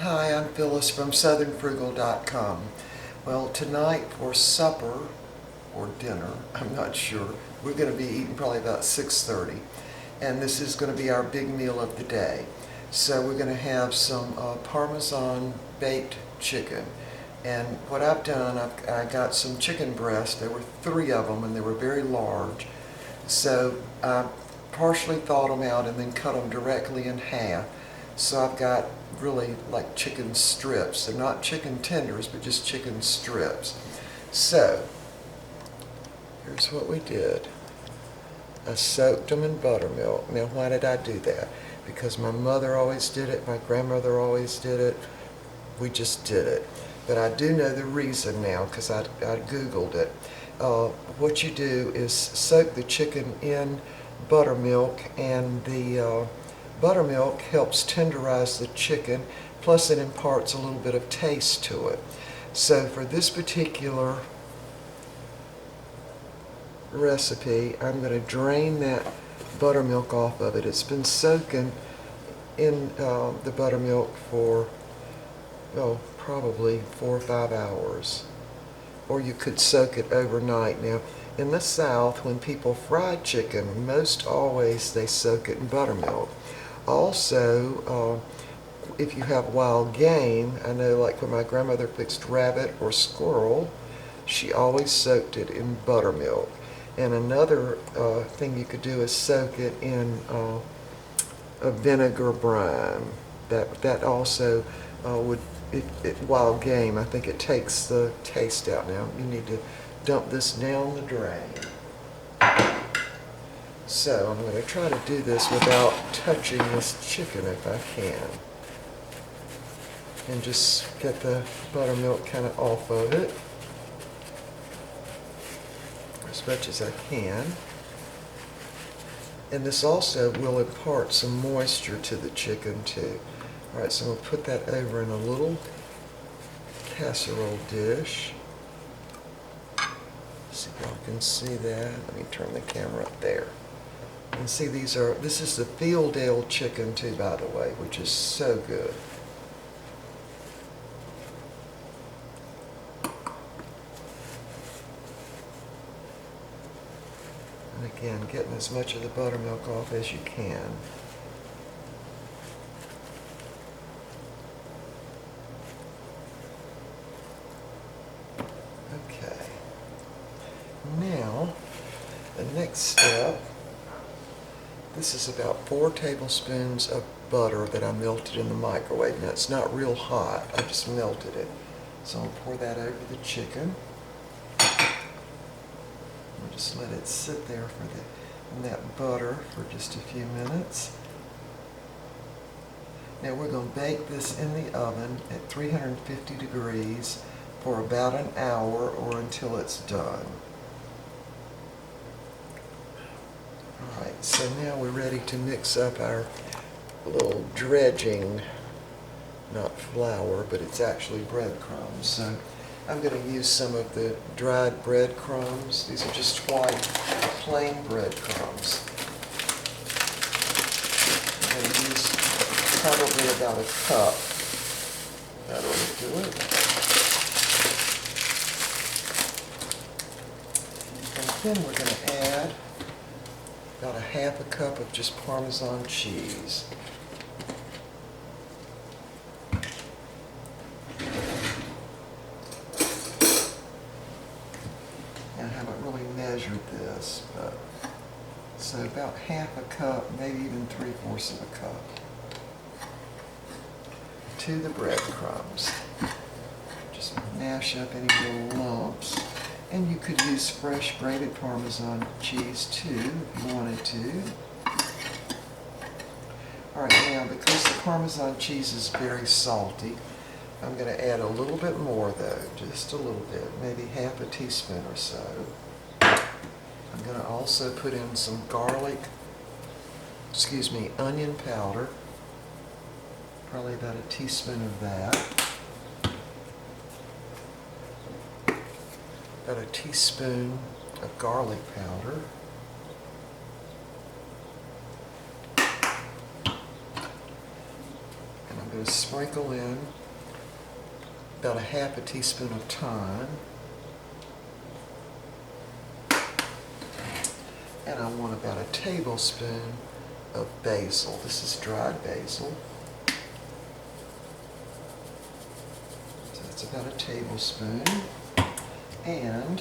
Hi, I'm Phyllis from southernfrugal.com. Well, tonight for supper or dinner, I'm not sure, we're going to be eating probably about 6:30, and this is going to be our big meal of the day. So we're going to have some Parmesan baked chicken. And what I've done, I got some chicken breasts. There were 3 of them, and they were very large. So I partially thawed them out and then cut them directly in half. So I've got really like chicken strips. They're not chicken tenders, but just chicken strips. So here's what we did. I soaked them in buttermilk. Now, why did I do that? Because my mother always did it, my grandmother always did it. We just did it. But I do know the reason now because I Googled it. What you do is soak the chicken in buttermilk, and the buttermilk helps tenderize the chicken, plus it imparts a little bit of taste to it. So for this particular recipe, I'm going to drain that buttermilk off of it. It's been soaking in the buttermilk for, oh, probably 4 or 5 hours. Or you could soak it overnight. Now, in the South, when people fry chicken, most always they soak it in buttermilk. Also, if you have wild game, I know like when my grandmother fixed rabbit or squirrel, she always soaked it in buttermilk. And another thing you could do is soak it in a vinegar brine. That also would, wild game, I think it takes the taste out. Now you need to dump this down the drain. So I'm going to try to do this without touching this chicken if I can. And just get the buttermilk kind of off of it as much as I can. And this also will impart some moisture to the chicken too. Alright, so I'm going to put that over in a little casserole dish. See if y'all can see that. Let me turn the camera up there. And see, this is the Fieldale chicken too, by the way, which is so good. And again, getting as much of the buttermilk off as you can. Okay. Now, the next step, this is about 4 tablespoons of butter that I melted in the microwave. Now, it's not real hot. I just melted it. So I'll pour that over the chicken. I'll just let it sit there in that butter for just a few minutes. Now we're going to bake this in the oven at 350 degrees for about an hour or until it's done. Alright, so now we're ready to mix up our little dredging, not flour, but it's actually breadcrumbs. So I'm going to use some of the dried breadcrumbs. These are just white, plain breadcrumbs. I'm going to use probably about a cup. That ought to do it. And then we're going to add about a half a cup of just Parmesan cheese. I haven't really measured this, but so about half a cup, maybe even 3/4 of a cup to the breadcrumbs. Just mash up any little lumps. And you could use fresh grated Parmesan cheese too, if you wanted to. Alright, now because the Parmesan cheese is very salty, I'm going to add a little bit more though, just a little bit, maybe half a teaspoon or so. I'm going to also put in some onion powder, probably about a teaspoon of that. About a teaspoon of garlic powder. And I'm going to sprinkle in about a half a teaspoon of thyme. And I want about a tablespoon of basil. This is dried basil. So that's about a tablespoon. And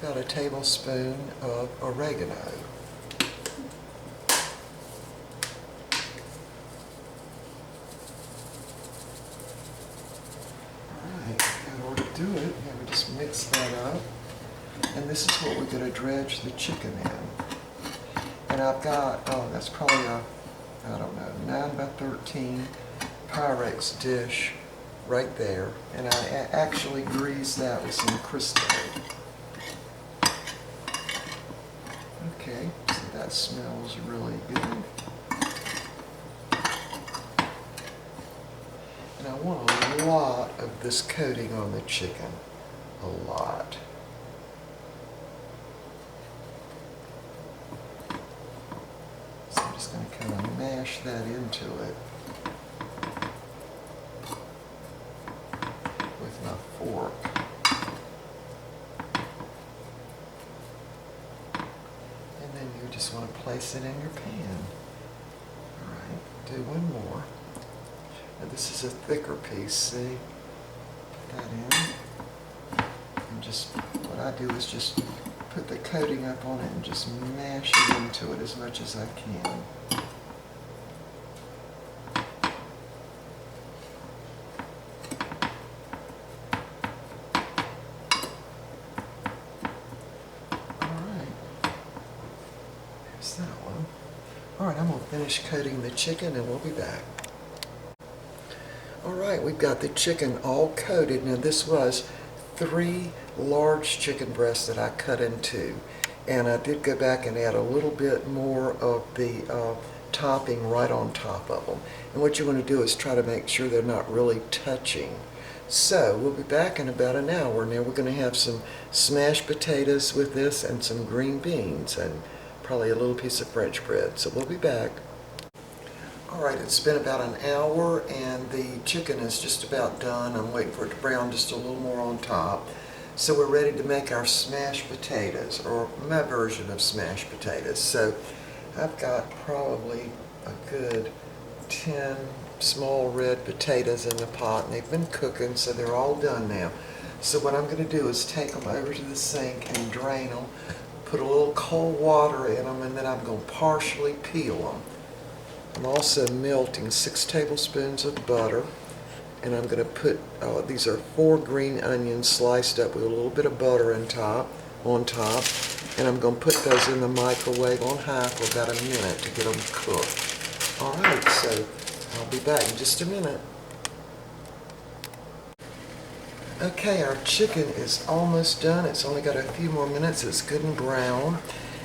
about a tablespoon of oregano. Alright, in order to do it, we just mix that up. And this is what we're going to dredge the chicken in. And I've got, that's probably a, I don't know, 9 by 13 Pyrex dish right there. And I actually grease that with some Crisco. Okay, so that smells really good. And I want a lot of this coating on the chicken. A lot. So I'm just going to kind of mash that into it with my fork. And then you just want to place it in your pan. Alright, do one more. Now this is a thicker piece, see? Put that in. And just, what I do is just put the coating up on it and just mash it into it as much as I can. Alright, there's that one. Alright, I'm going to finish coating the chicken and we'll be back. Alright, we've got the chicken all coated. Now this was 3 large chicken breasts that I cut in 2. And I did go back and add a little bit more of the topping right on top of them. And what you want to do is try to make sure they're not really touching. So we'll be back in about an hour. Now we're going to have some smashed potatoes with this and some green beans and probably a little piece of French bread. So we'll be back. Alright, it's been about an hour and the chicken is just about done. I'm waiting for it to brown just a little more on top. So we're ready to make our smashed potatoes, or my version of smashed potatoes. So I've got probably a good 10 small red potatoes in the pot, and they've been cooking, so they're all done now. So what I'm going to do is take them over to the sink and drain them, put a little cold water in them, and then I'm going to partially peel them. I'm also melting 6 tablespoons of butter, and I'm going to put, these are 4 green onions sliced up with a little bit of butter on top, and I'm going to put those in the microwave on high for about a minute to get them cooked. Alright, so I'll be back in just a minute. Okay, our chicken is almost done. It's only got a few more minutes. It's good and brown.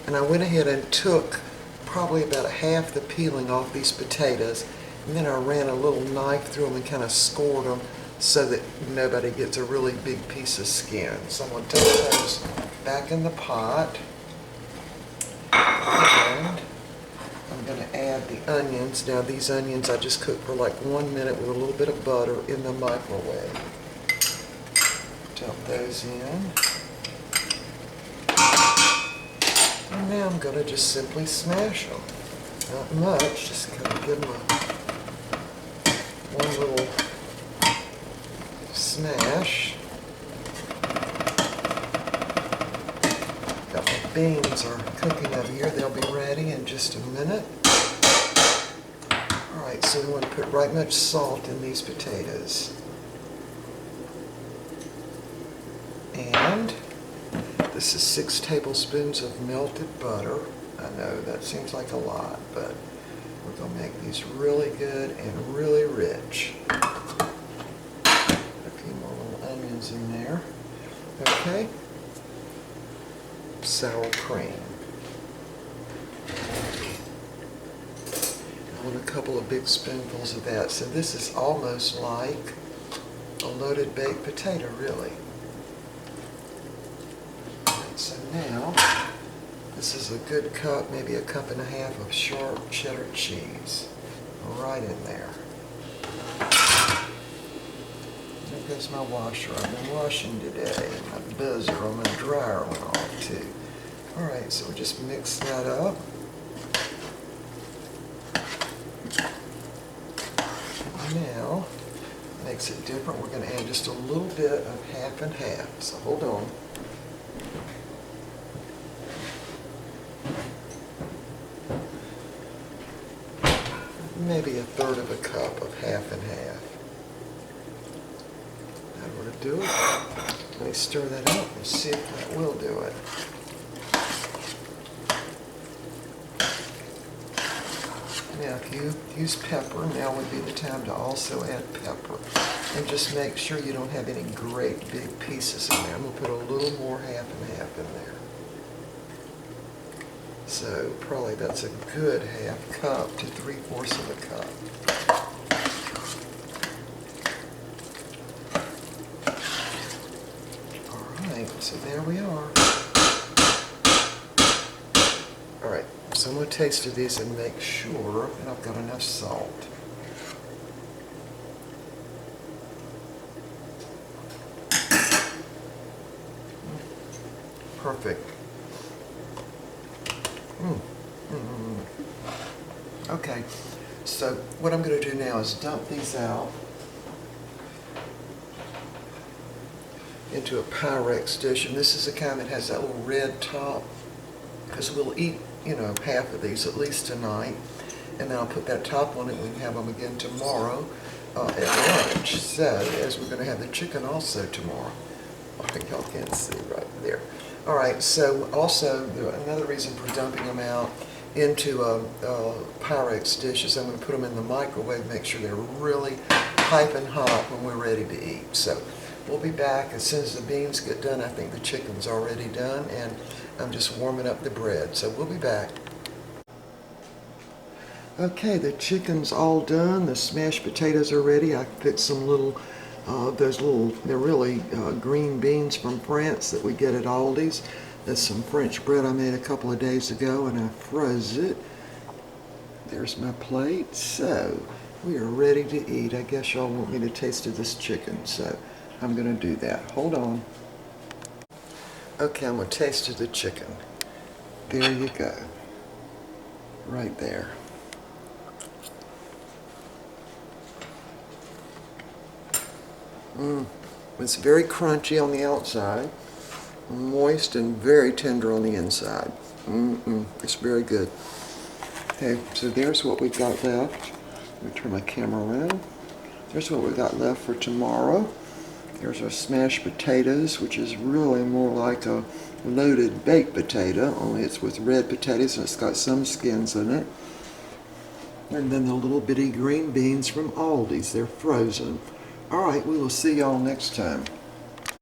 And I went ahead and took probably about half the peeling off these potatoes, and then I ran a little knife through them and kind of scored them so that nobody gets a really big piece of skin. So I'm going to take those back in the pot, and I'm going to add the onions. Now these onions I just cooked for like 1 minute with a little bit of butter in the microwave. Dump those in. And now I'm going to just simply smash them. Not much, just kind of give them one little smash. Got my beans are cooking up here. They'll be ready in just a minute. Alright, so we want to put right much salt in these potatoes. And this is 6 tablespoons of melted butter. I know that seems like a lot, but we're going to make these really good and really rich. A few more little onions in there. Okay. Sour cream. I want a couple of big spoonfuls of that. So this is almost like a loaded baked potato, really. So now, this is a good cup, maybe a cup and a half of sharp cheddar cheese. Right in there. goes my washer. I've been washing today. My buzzer on my dryer went off too. All right, so we'll just mix that up. Now, makes it different. We're going to add just a little bit of half and half. So hold on. Maybe a third of a cup of half and half. That ought to do it. Let me stir that up and see if that will do it. Now, if you use pepper, now would be the time to also add pepper. And just make sure you don't have any great big pieces in there. I'm going to put a little more half and half in there. So probably that's a good half cup to 3/4 of a cup. All right, so there we are. All right, so I'm going to taste of these and make sure that I've got enough salt. Perfect. Okay, so what I'm going to do now is dump these out into a Pyrex dish, and this is the kind that has that little red top, because we'll eat, half of these at least tonight, and then I'll put that top on it and we can have them again tomorrow at lunch. So, as we're going to have the chicken also tomorrow. I think y'all can see right there. All right, so also another reason for dumping them out into a Pyrex dish is I'm going to put them in the microwave, make sure they're really piping hot when we're ready to eat. So we'll be back as soon as the beans get done. I think the chicken's already done, and I'm just warming up the bread. So we'll be back. Okay, the chicken's all done. The smashed potatoes are ready. I picked some little they're really green beans from France that we get at Aldi's. That's some French bread I made a couple of days ago, and I froze it. There's my plate. So we are ready to eat. I guess y'all want me to taste of this chicken, so I'm going to do that. Hold on. Okay, I'm going to taste of the chicken. There you go. Right there. It's very crunchy on the outside, moist and very tender on the inside. It's very good. Okay, so there's what we've got left. Let me turn my camera around. There's what we've got left for tomorrow. There's our smashed potatoes, which is really more like a loaded baked potato, only it's with red potatoes and it's got some skins in it. And then the little bitty green beans from Aldi's. They're frozen. All right, we will see y'all next time.